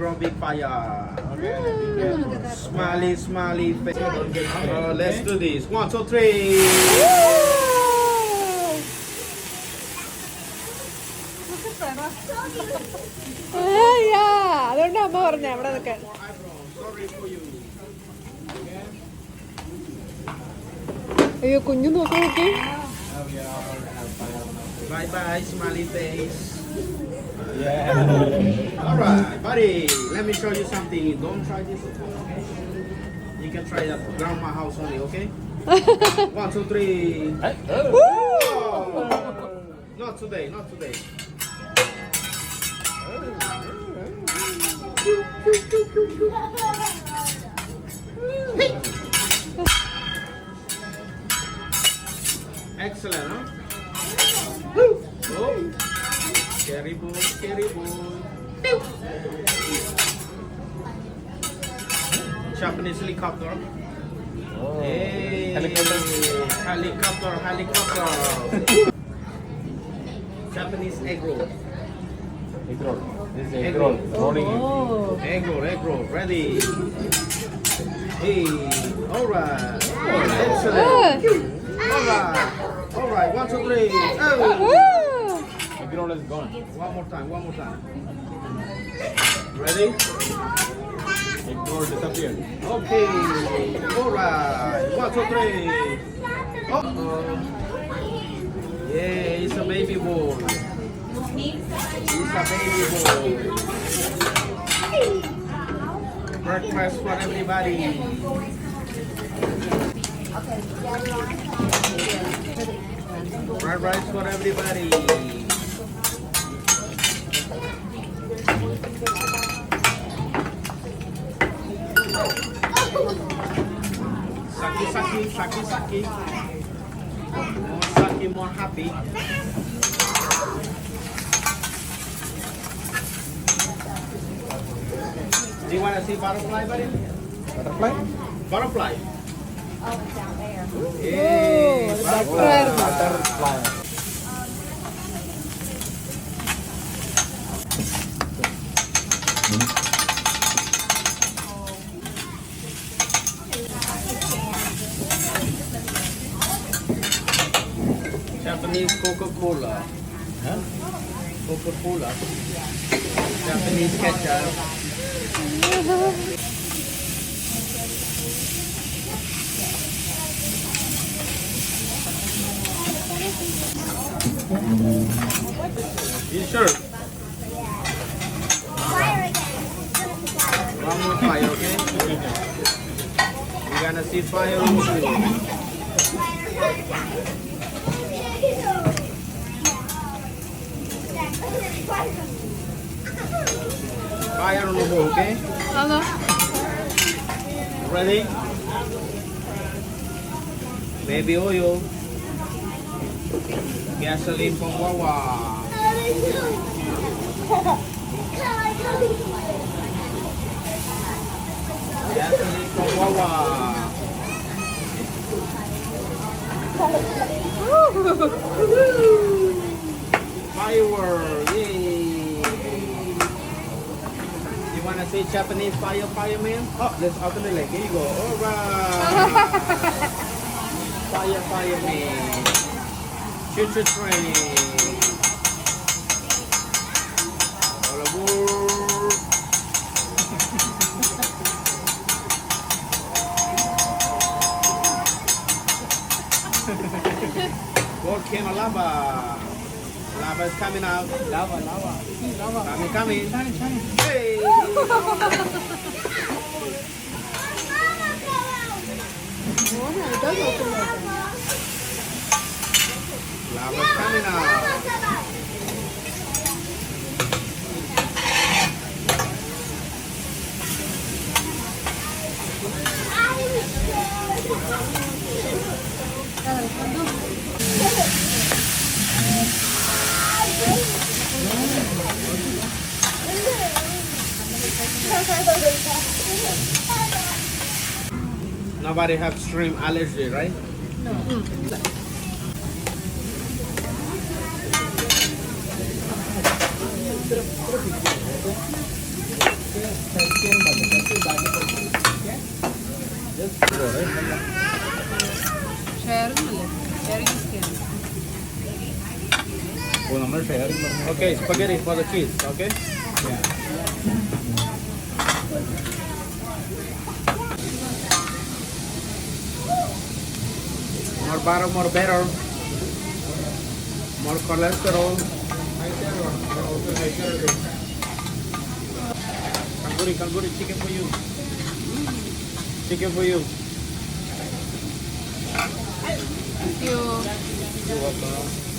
From big fire. Okay. Smiley, smiley face. Let's do this. 1, 2, 3. അതുകൊണ്ട് അമ്മ പറഞ്ഞ അവിടെ നിൽക്കാൻ. അയ്യോ കുഞ്ഞു നോക്കി നോക്കി. Bye bye, smiley face. Yeah. All right, buddy. Let me show you something. Don't try this at home, okay? You can try that at grandma house only, okay? 1, 2, 3. Oh. Not today, not today. Excellent, huh? Oh. Scary boy, scary boy. Japanese helicopter. Oh. Hey. Helicopter, helicopter. Japanese egg roll. Egg roll. This is egg roll. Rolling. Egg roll, egg roll. Ready. Hey. All right. Oh, excellent. All right. All right. 1, 2, 3. Oh. Egg roll is gone. One more time. One more time. Ready? Egg roll disappeared. Okay. All right. 1, 2, 3. Uh-oh. Yeah, it's a baby boy. It's a baby boy. Breakfast for everybody. Fried rice for everybody. Saki, saki, saki, saki. More saki, more happy. Do you want to see butterfly, buddy? Butterfly? Butterfly. Oh, it's down there. Yay, butterfly. Butterfly. Japanese Coca-Cola. Huh? Coca-Cola. Japanese ketchup. You sure? Fire again. One more fire, okay? You're gonna see fire on the Fire on the wall, okay? Hello. Ready? Baby oil. Gasoline from Wawa. Gasoline from Wawa. Firework. Yay. You wanna say Japanese fireman? Oh, let's open the leg. Here you go. Alright. Fireman. Choo-choo train. All aboard. Volcano lava. Lava is coming out. Lava. Coming. Hey. Lava is coming out. Nobody have shrimp allergy, right? No. Okay, spaghetti for the kids, okay? Yeah. More butter, more better. More cholesterol. Kanguri, chicken for you. Chicken for you. Yo. You're welcome.